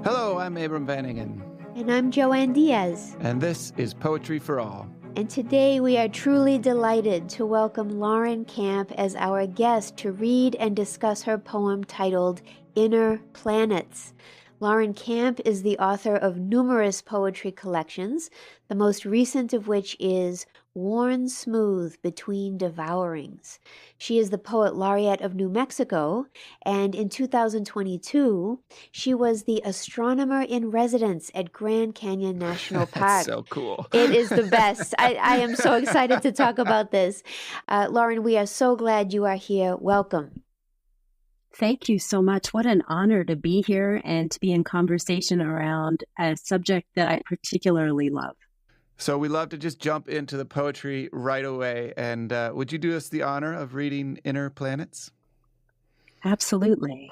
Hello, I'm Abram Vanningen. And I'm Joanne Diaz. And this is Poetry for All. And today we are truly delighted to welcome Lauren Camp as our guest to read and discuss her poem titled Inner Planets. Lauren Camp is the author of numerous poetry collections, the most recent of which is Worn Smooth Between Devourings. She is the Poet Laureate of New Mexico, and in 2022, she was the astronomer in residence at Grand Canyon National Park. That's so cool. It is the best. I am so excited to talk about this. Lauren, we are so glad you are here. Welcome. Thank you so much. What an honor to be here and to be in conversation around a subject that I particularly love. So we love to just jump into the poetry right away. And would you do us the honor of reading Inner Planets? Absolutely.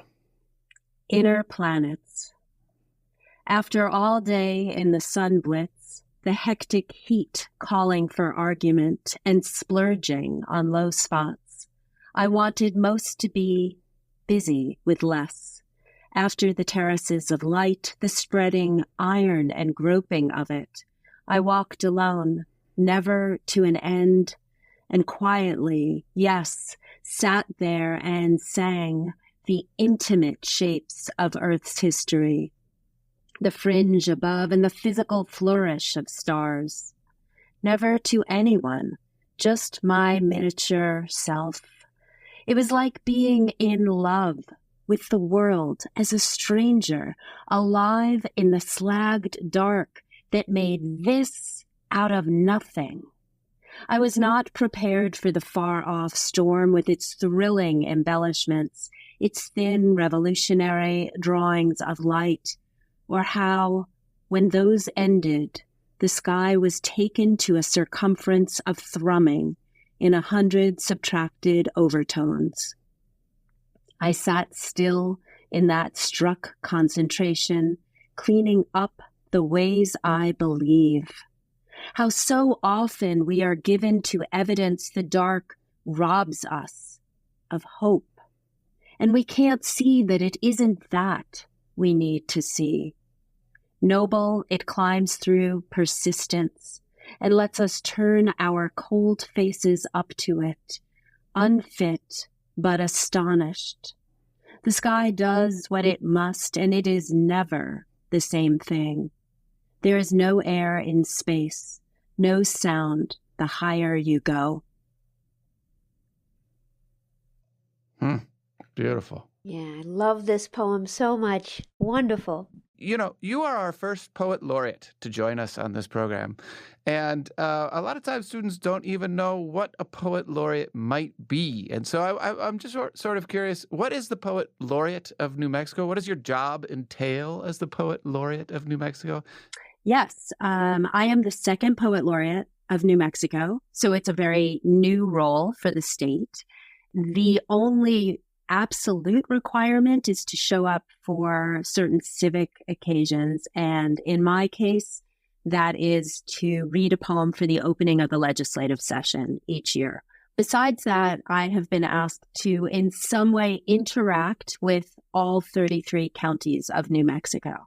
Inner Planets. After all day in the sun blitz, the hectic heat calling for argument and splurging on low spots, I wanted most to be busy with less. After the terraces of light, the spreading iron and groping of it, I walked alone, never to an end, and quietly, yes, sat there and sang the intimate shapes of Earth's history, the fringe above and the physical flourish of stars. Never to anyone, just my miniature self. It was like being in love with the world as a stranger, alive in the slagged dark that made this out of nothing. I was not prepared for the far-off storm with its thrilling embellishments, its thin revolutionary drawings of light, or how, when those ended, the sky was taken to a circumference of thrumming in 100 subtracted overtones. I sat still in that struck concentration, cleaning up the ways I believe. How so often we are given to evidence the dark robs us of hope, and we can't see that it isn't that we need to see. Noble, it climbs through persistence and lets us turn our cold faces up to it, unfit but astonished. The sky does what it must, and it is never the same thing. There is no air in space, no sound the higher you go. Beautiful. Yeah, I love this poem so much. Wonderful. You know, you are our first poet laureate to join us on this program. And a lot of times students don't even know what a poet laureate might be. And so I'm just sort of curious, what is the poet laureate of New Mexico? What does your job entail as the poet laureate of New Mexico? Yes, I am the second poet laureate of New Mexico. So it's a very new role for the state. The only absolute requirement is to show up for certain civic occasions. And in my case, that is to read a poem for the opening of the legislative session each year. Besides that, I have been asked to in some way interact with all 33 counties of New Mexico.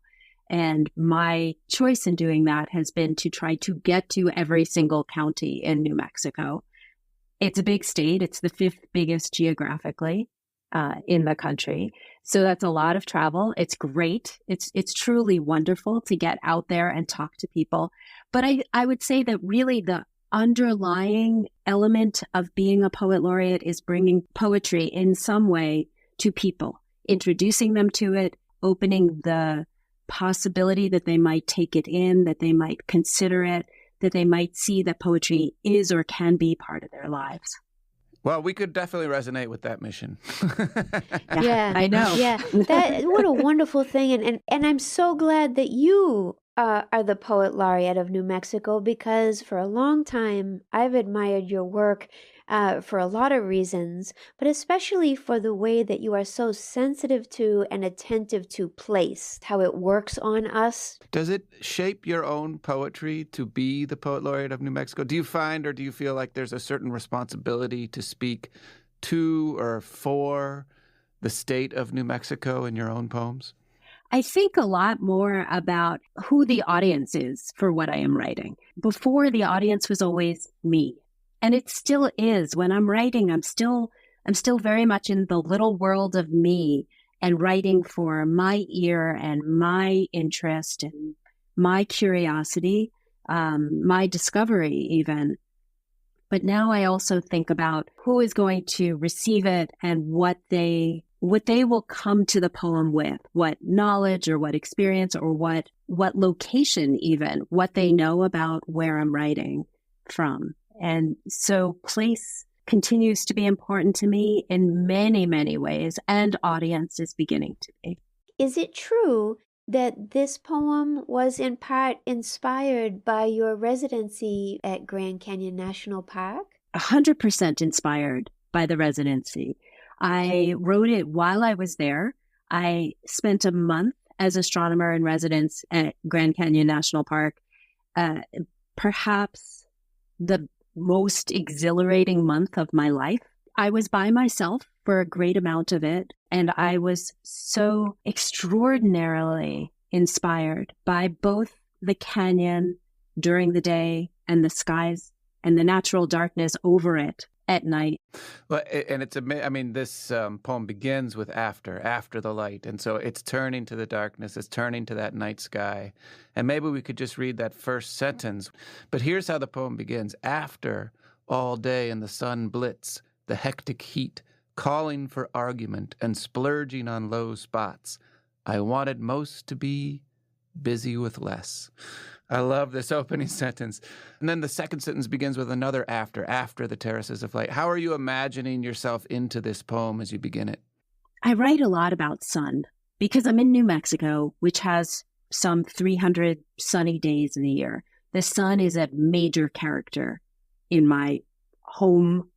And my choice in doing that has been to try to get to every single county in New Mexico. It's a big state. It's the fifth biggest geographically in the country. So that's a lot of travel. It's great. It's truly wonderful to get out there and talk to people. But I would say that really the underlying element of being a poet laureate is bringing poetry in some way to people, introducing them to it, opening the possibility that they might take it in, that they might consider it, that they might see that poetry is or can be part of their lives. Well, we could definitely resonate with that mission. Yeah, I know. Yeah, what a wonderful thing. And I'm so glad that you are the Poet Laureate of New Mexico, because for a long time I've admired your work for a lot of reasons, but especially for the way that you are so sensitive to and attentive to place, how it works on us. Does it shape your own poetry to be the Poet Laureate of New Mexico? Do you find or do you feel like there's a certain responsibility to speak to or for the state of New Mexico in your own poems? I think a lot more about who the audience is for what I am writing. Before, the audience was always me. And it still is. When I'm writing, I'm still very much in the little world of me and writing for my ear and my interest and my curiosity, my discovery even. But now I also think about who is going to receive it and what they will come to the poem with, what knowledge or what experience or what location even, what they know about where I'm writing from. And so place continues to be important to me in many, many ways, and audience is beginning to be. Is it true that this poem was in part inspired by your residency at Grand Canyon National Park? 100% inspired by the residency. I wrote it while I was there. I spent a month as astronomer in residence at Grand Canyon National Park. Perhaps the most exhilarating month of my life. I was by myself for a great amount of it, and I was so extraordinarily inspired by both the canyon during the day and the skies and the natural darkness over it at night. Well, and it's I mean, this poem begins with after the light, and so it's turning to the darkness, it's turning to that night sky, and maybe we could just read that first sentence. But here's how the poem begins: after all day in the sun blitz, the hectic heat, calling for argument and splurging on low spots, I wanted most to be busy with less. I love this opening sentence. And then the second sentence begins with another after the terraces of light. How are you imagining yourself into this poem as you begin it? I write a lot about sun because I'm in New Mexico, which has some 300 sunny days in a year. The sun is a major character in my home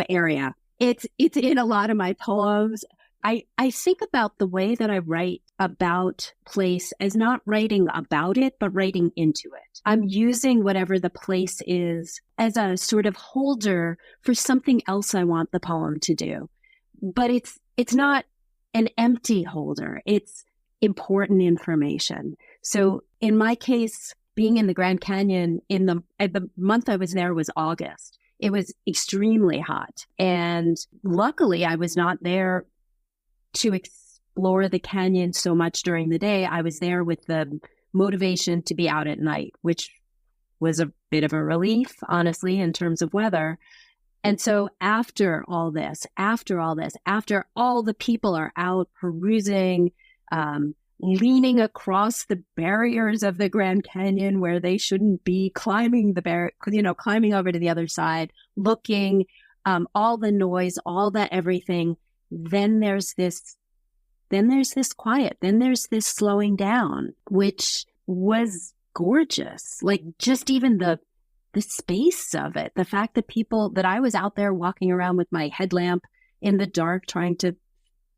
area. It's in a lot of my poems. I think about the way that I write about place as not writing about it, but writing into it. I'm using whatever the place is as a sort of holder for something else I want the poem to do. But it's not an empty holder. It's important information. So in my case, being in the Grand Canyon the month I was there was August. It was extremely hot. And luckily I was not there to explore the canyon so much during the day. I was there with the motivation to be out at night, which was a bit of a relief, honestly, in terms of weather. And so after all the people are out perusing, leaning across the barriers of the Grand Canyon where they shouldn't be, climbing climbing over to the other side, looking, all the noise, all that everything. Then there's this quiet. Then there's this slowing down, which was gorgeous. Like just even the space of it, the fact that I was out there walking around with my headlamp in the dark, trying to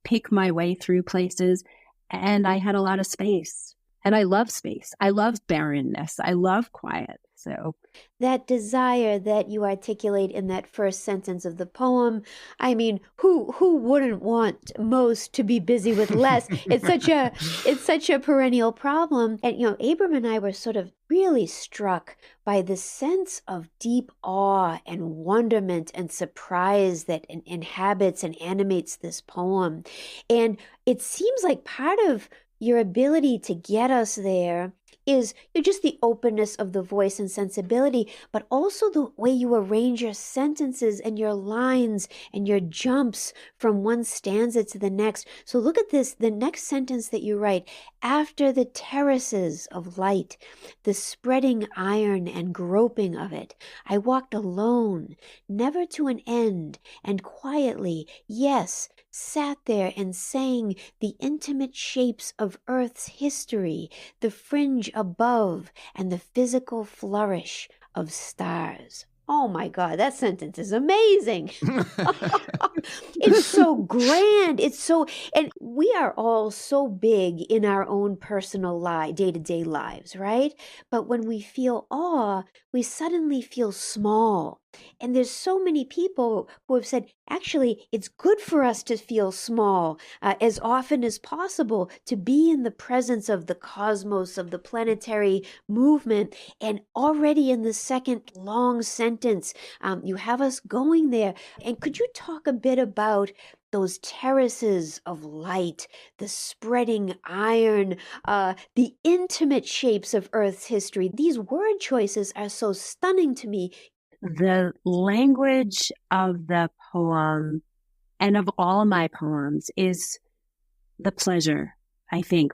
pick my way through places. And I had a lot of space. And I love space. I love barrenness. I love quiet. So that desire that you articulate in that first sentence of the poem, I mean, who wouldn't want most to be busy with less? It's such a perennial problem. And Abram and I were sort of really struck by the sense of deep awe and wonderment and surprise that inhabits and animates this poem. And it seems like part of your ability to get us there is just the openness of the voice and sensibility, but also the way you arrange your sentences and your lines and your jumps from one stanza to the next. So look at this, the next sentence that you write: after the terraces of light, the spreading iron and groping of it, I walked alone, never to an end, and quietly, yes, sat there and sang the intimate shapes of Earth's history, the fringe above, and the physical flourish of stars. Oh my God, that sentence is amazing. It's so grand. And we are all so big in our own personal day-to-day lives, right? But when we feel awe, we suddenly feel small. And there's so many people who have said, actually, it's good for us to feel small as often as possible, to be in the presence of the cosmos, of the planetary movement. And already in the second long sentence, you have us going there. And could you talk a bit about those terraces of light, the spreading iron, the intimate shapes of Earth's history? These word choices are so stunning to me. The language of the poem and of all my poems is the pleasure, I think,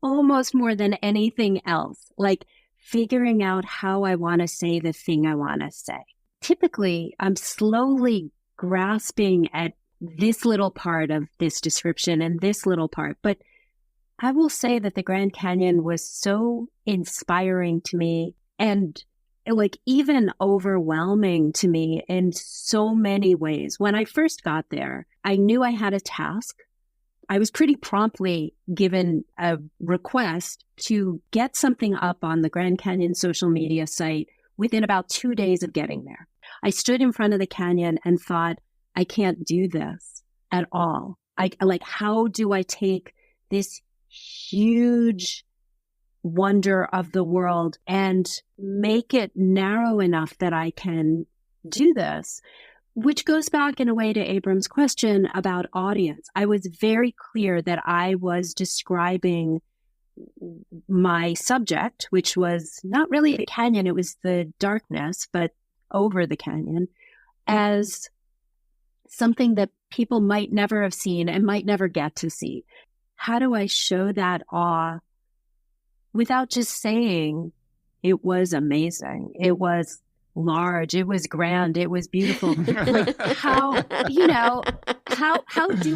almost more than anything else. Like figuring out how I want to say the thing I want to say. Typically, I'm slowly grasping at this little part of this description and this little part. But I will say that the Grand Canyon was so inspiring to me and like even overwhelming to me in so many ways. When I first got there, I knew I had a task. I was pretty promptly given a request to get something up on the Grand Canyon social media site within about 2 days of getting there. I stood in front of the canyon and thought, I can't do this at all. How do I take this huge wonder of the world and make it narrow enough that I can do this? Which goes back in a way to Abram's question about audience. I was very clear that I was describing my subject, which was not really the canyon, it was the darkness, but over the canyon, as something that people might never have seen and might never get to see. How do I show that awe without just saying it was amazing, it was large, it was grand, it was beautiful? Like how do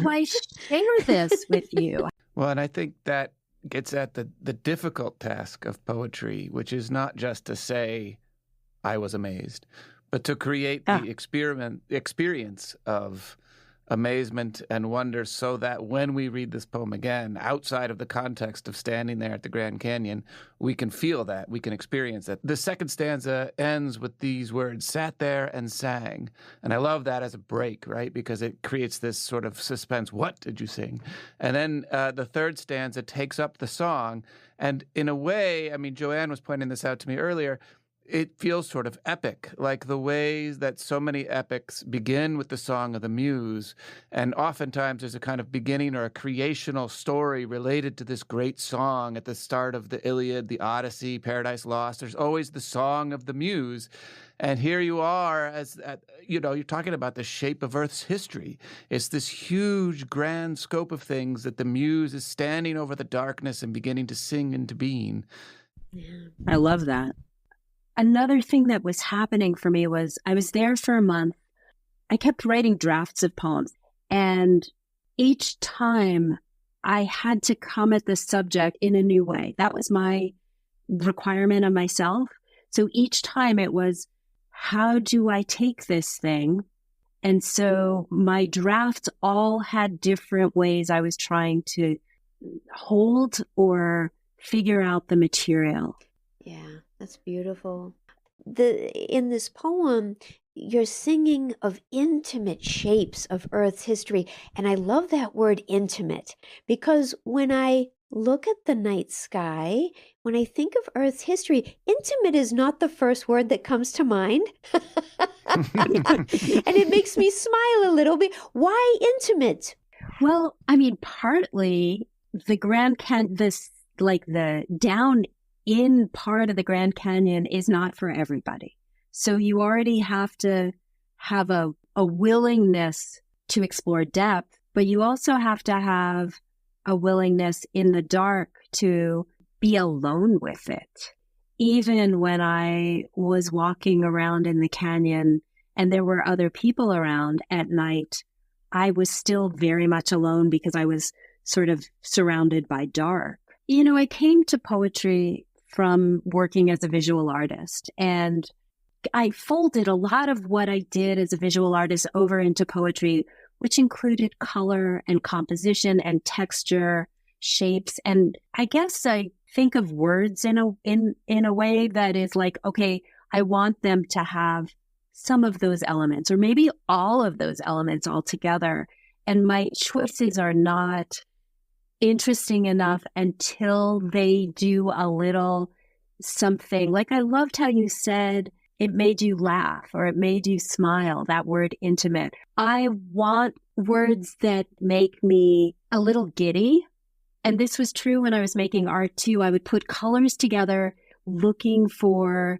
I share this with you? Well, and I think that gets at the difficult task of poetry, which is not just to say, I was amazed, but to create the experience of amazement and wonder so that when we read this poem again, outside of the context of standing there at the Grand Canyon, we can feel that, we can experience that. The second stanza ends with these words, sat there and sang. And I love that as a break, right? Because it creates this sort of suspense. What did you sing? And then the third stanza takes up the song. And in a way, I mean, Joanne was pointing this out to me earlier, it feels sort of epic, like the ways that so many epics begin with the song of the muse. And oftentimes there's a kind of beginning or a creational story related to this great song at the start of the Iliad, the Odyssey, Paradise Lost. There's always the song of the muse. And here you are, you're talking about the shape of Earth's history. It's this huge, grand scope of things that the muse is standing over the darkness and beginning to sing into being. I love that. Another thing that was happening for me was I was there for a month. I kept writing drafts of poems, and each time I had to come at the subject in a new way. That was my requirement of myself. So each time it was, how do I take this thing? And so my drafts all had different ways I was trying to hold or figure out the material. Yeah, that's beautiful. In this poem, you're singing of intimate shapes of Earth's history. And I love that word intimate, because when I look at the night sky, when I think of Earth's history, intimate is not the first word that comes to mind. And it makes me smile a little bit. Why intimate? Well, I mean, partly the Grand Canyon, the down in part of the Grand Canyon is not for everybody. So you already have to have a willingness to explore depth, but you also have to have a willingness in the dark to be alone with it. Even when I was walking around in the canyon and there were other people around at night, I was still very much alone because I was sort of surrounded by dark. You know, I came to poetry from working as a visual artist, and I folded a lot of what I did as a visual artist over into poetry, which included color and composition and texture, shapes. And I guess I think of words in a way that is like, okay, I want them to have some of those elements, or maybe all of those elements altogether. And my choices are not interesting enough until they do a little something. Like, I loved how you said it made you laugh or it made you smile, that word intimate. I want words that make me a little giddy. And this was true when I was making art too. I would put colors together looking for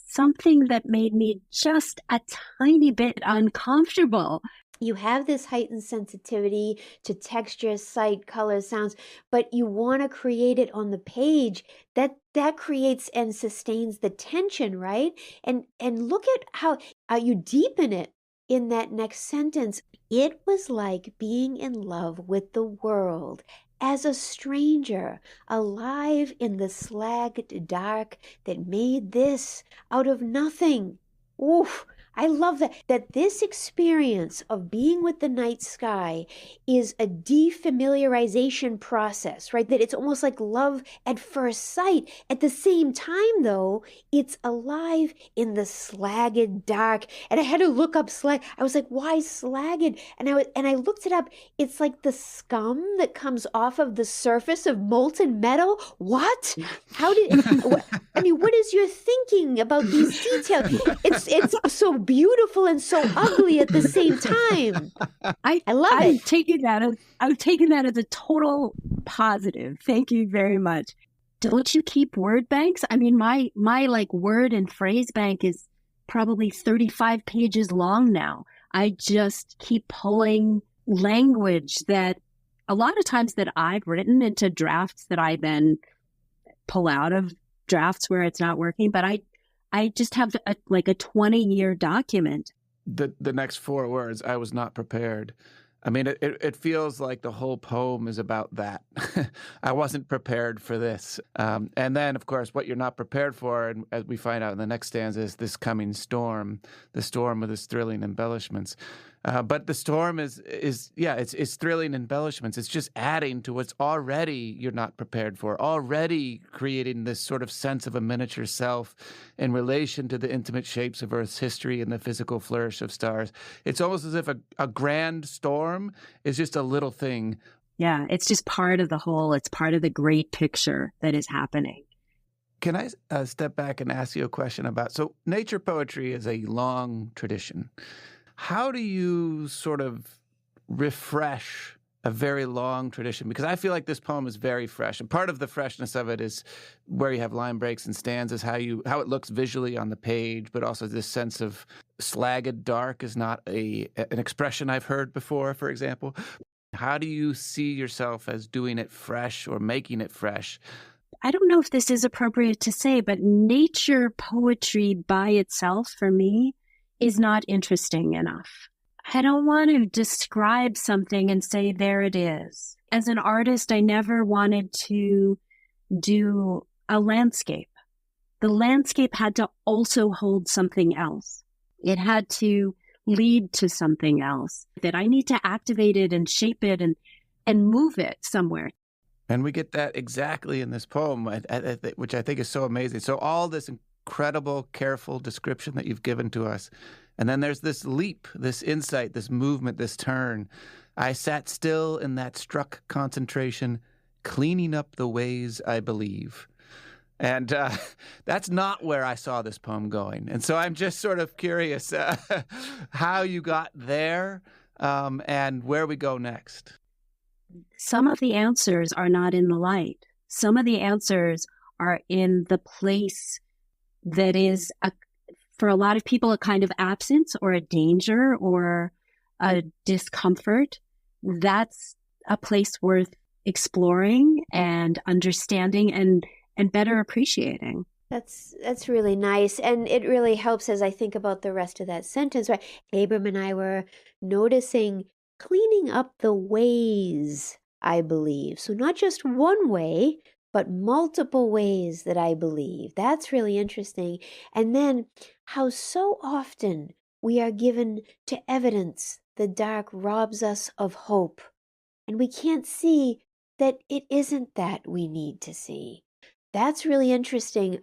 something that made me just a tiny bit uncomfortable. You have this heightened sensitivity to texture, sight, color, sounds, but you want to create it on the page. That creates and sustains the tension, right? And look at how you deepen it in that next sentence. It was like being in love with the world as a stranger, alive in the slagged dark that made this out of nothing. Oof. I love that this experience of being with the night sky is a defamiliarization process, right? That it's almost like love at first sight. At the same time, though, it's alive in the slagged dark. And I had to look up slag. I was like, why slagged? And I looked it up. It's like the scum that comes off of the surface of molten metal. What? How did? I mean, what is your thinking about these details? It's so beautiful and so ugly at the same time. I love it. I'm taking that as a total positive. Thank you very much. Don't you keep word banks? I mean, my like word and phrase bank is probably 35 pages long now. I just keep pulling language that a lot of times that I've written into drafts that I then pull out of drafts where it's not working. But I just have a 20-year document. The next 4 words, I was not prepared. I mean, it feels like the whole poem is about that. I wasn't prepared for this. And then, of course, what you're not prepared for, and as we find out in the next stanza, is this coming storm, the storm with its thrilling embellishments. But the storm is it's thrilling embellishments. It's just adding to what's already you're not prepared for, already creating this sort of sense of a miniature self in relation to the intimate shapes of Earth's history and the physical flourish of stars. It's almost as if a grand storm is just a little thing. Yeah, it's just part of the whole. It's part of the great picture that is happening. Can I step back and ask you a question about, so nature poetry is a long tradition. How do you sort of refresh a very long tradition? Because I feel like this poem is very fresh. And part of the freshness of it is where you have line breaks and stanzas, how it looks visually on the page, but also this sense of slagged dark is not an expression I've heard before, for example. How do you see yourself as doing it fresh or making it fresh? I don't know if this is appropriate to say, but nature poetry by itself for me is not interesting enough. I don't want to describe something and say, there it is. As an artist, I never wanted to do a landscape. The landscape had to also hold something else. It had to lead to something else, that I need to activate it and shape it and move it somewhere. And we get that exactly in this poem, which I think is so amazing. So all this incredible, careful description that you've given to us. And then there's this leap, this insight, this movement, this turn. I sat still in that struck concentration, cleaning up the ways I believe. And that's not where I saw this poem going. And so I'm just sort of curious how you got there and where we go next. Some of the answers are not in the light. Some of the answers are in the place that is, for a lot of people, a kind of absence or a danger or a discomfort. That's a place worth exploring and understanding and better appreciating. That's really nice. And it really helps as I think about the rest of that sentence, right? Abram and I were noticing cleaning up the ways I believe. So not just one way, but multiple ways that I believe. That's really interesting. And then how so often we are given to evidence the dark robs us of hope. And we can't see that it isn't that we need to see. That's really interesting.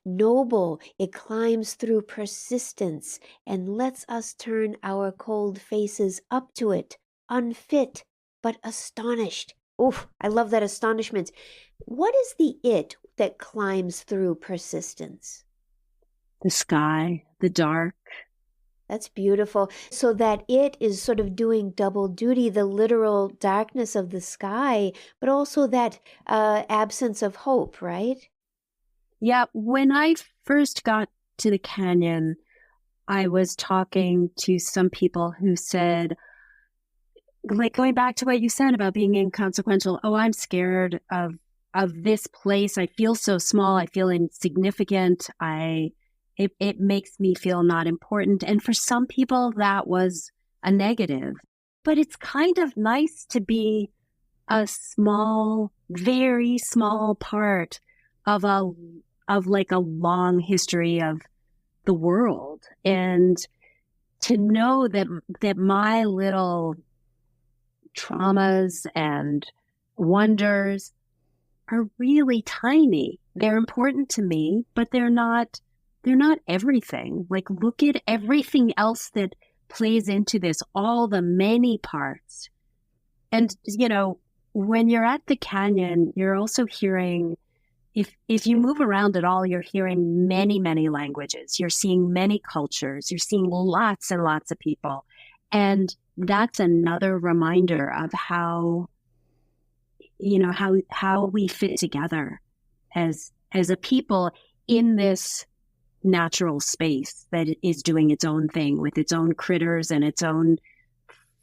Noble, it climbs through persistence and lets us turn our cold faces up to it, unfit but astonished. Oof, I love that astonishment. What is the it that climbs through persistence? The sky, the dark. That's beautiful. So that it is sort of doing double duty, the literal darkness of the sky, but also that absence of hope, right? Yeah, when I first got to the canyon, I was talking to some people who said, like going back to what you said about being inconsequential, oh, I'm scared of this place. I feel so small. I feel insignificant. It makes me feel not important. And for some people, that was a negative. But it's kind of nice to be a small, very small part of like a long history of the world, and to know that my little traumas and wonders are really tiny. They're important to me, but they're not everything. Like, look at everything else that plays into this, all the many parts. And, when you're at the canyon, you're also hearing, if you move around at all, you're hearing many, many languages. You're seeing many cultures. You're seeing lots and lots of people. And that's another reminder of how we fit together as a people in this natural space that is doing its own thing with its own critters and its own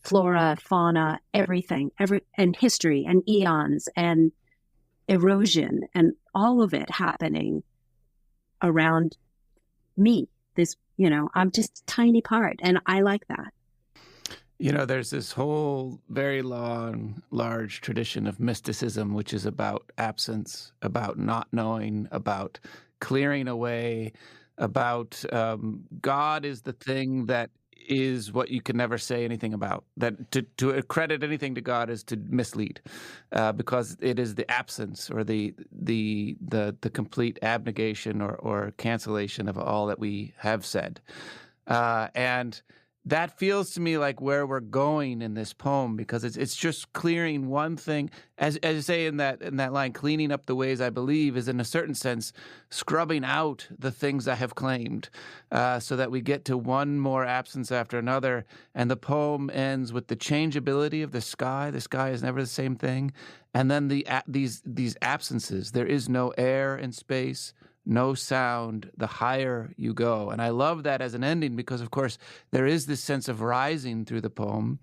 flora, fauna, everything, and history and eons and erosion and all of it happening around me. I'm just a tiny part, and I like that. There's this whole very long, large tradition of mysticism, which is about absence, about not knowing, about clearing away, about God is the thing that is what you can never say anything about. That to accredit anything to God is to mislead, because it is the absence or the complete abnegation or cancellation of all that we have said, and that feels to me like where we're going in this poem, because it's just clearing one thing, as you say in that line, cleaning up the ways I believe, is in a certain sense scrubbing out the things I have claimed, so that we get to one more absence after another. And the poem ends with the changeability of the sky. The sky is never the same thing. And then these absences. There is no air in space, no sound, the higher you go. And I love that as an ending, because, of course, there is this sense of rising through the poem,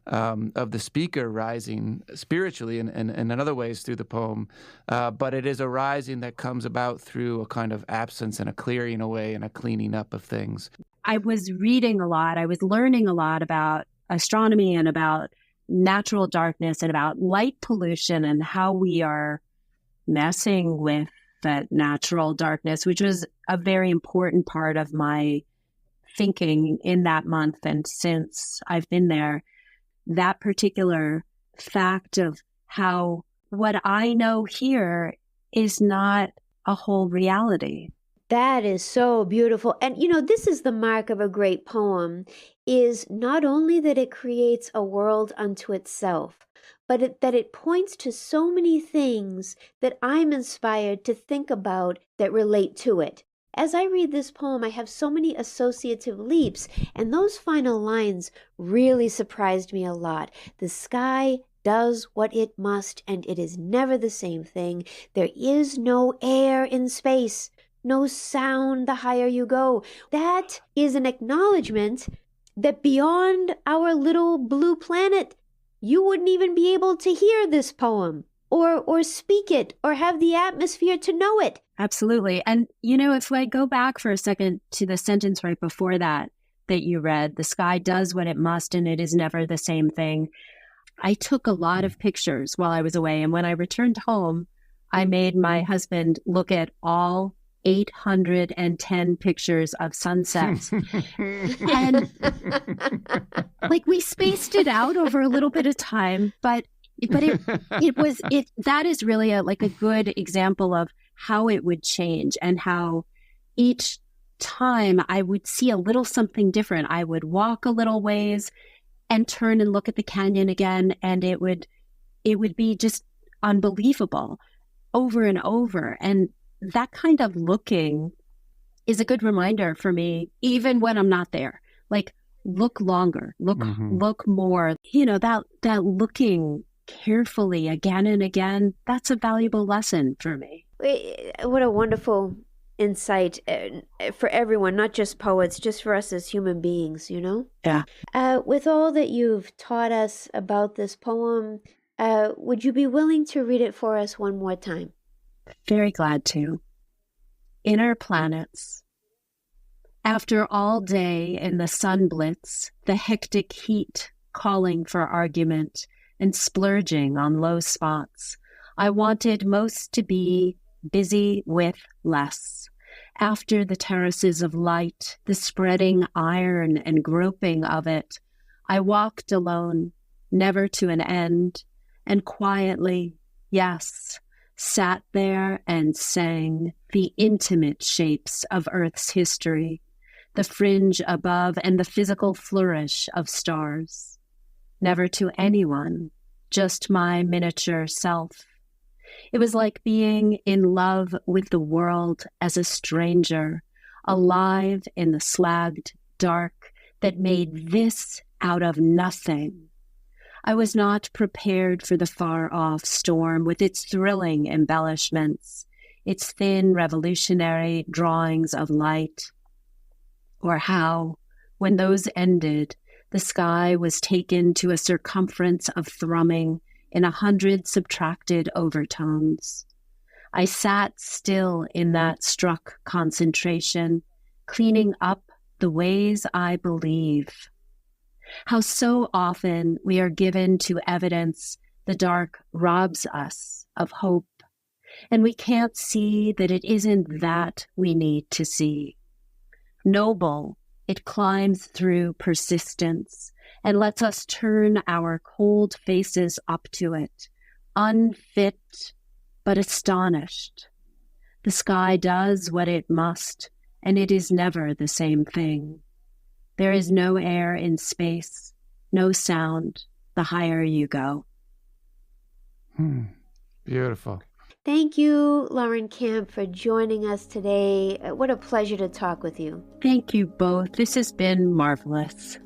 of the speaker rising spiritually and in other ways through the poem. But it is a rising that comes about through a kind of absence and a clearing away and a cleaning up of things. I was reading a lot. I was learning a lot about astronomy and about natural darkness and about light pollution and how we are messing with that natural darkness, which was a very important part of my thinking in that month. And since I've been there, that particular fact of how what I know here is not a whole reality. That is so beautiful. And, this is the mark of a great poem, is not only that it creates a world unto itself, but that it points to so many things that I'm inspired to think about that relate to it. As I read this poem, I have so many associative leaps, and those final lines really surprised me a lot. The sky does what it must, and it is never the same thing. There is no air in space, no sound the higher you go. That is an acknowledgement that beyond our little blue planet, you wouldn't even be able to hear this poem or speak it or have the atmosphere to know it. Absolutely. And, if I go back for a second to the sentence right before that you read, the sky does what it must and it is never the same thing. I took a lot of pictures while I was away. And when I returned home, I made my husband look at all 810 pictures of sunsets. And we spaced it out over a little bit of time, but But that is really a good example of how it would change, and how each time I would see a little something different. I would walk a little ways and turn and look at the canyon again, and it would be just unbelievable over and over. And that kind of looking is a good reminder for me, even when I'm not there. Like, look longer, look more. That looking carefully again and again, that's a valuable lesson for me. What a wonderful insight for everyone, not just poets, just for us as human beings, Yeah. With all that you've taught us about this poem, would you be willing to read it for us one more time? Very glad to. Inner planets. After all day in the sun blitz, the hectic heat calling for argument and splurging on low spots, I wanted most to be busy with less. After the terraces of light, the spreading iron and groping of it, I walked alone, never to an end, and quietly, yes, sat there and sang the intimate shapes of Earth's history, the fringe above and the physical flourish of stars. Never to anyone, just my miniature self. It was like being in love with the world as a stranger, alive in the slagged dark that made this out of nothing. I was not prepared for the far-off storm with its thrilling embellishments, its thin revolutionary drawings of light, or how, when those ended, the sky was taken to a circumference of thrumming in 100 subtracted overtones. I sat still in that struck concentration, cleaning up the ways I believe. How so often we are given to evidence the dark robs us of hope, and we can't see that it isn't that we need to see. Noble, it climbs through persistence and lets us turn our cold faces up to it, unfit but astonished. The sky does what it must, and it is never the same thing. There is no air in space, no sound, the higher you go. Beautiful. Thank you, Lauren Camp, for joining us today. What a pleasure to talk with you. Thank you both. This has been marvelous.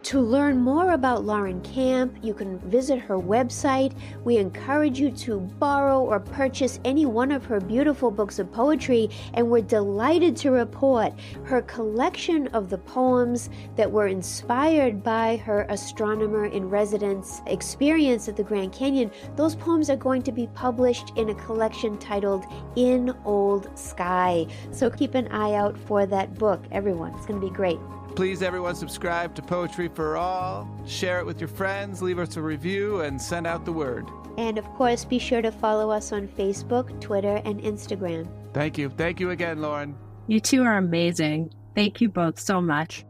To learn more about Lauren Camp, you can visit her website. We encourage you to borrow or purchase any one of her beautiful books of poetry, and we're delighted to report her collection of the poems that were inspired by her astronomer in residence experience at the Grand Canyon. Those poems are going to be published in a collection titled In Old Sky. So keep an eye out for that book, everyone. It's going to be great. Please, everyone, subscribe to Poetry for All, share it with your friends, leave us a review, and send out the word. And of course, be sure to follow us on Facebook, Twitter, and Instagram. Thank you. Thank you again, Lauren. You two are amazing. Thank you both so much.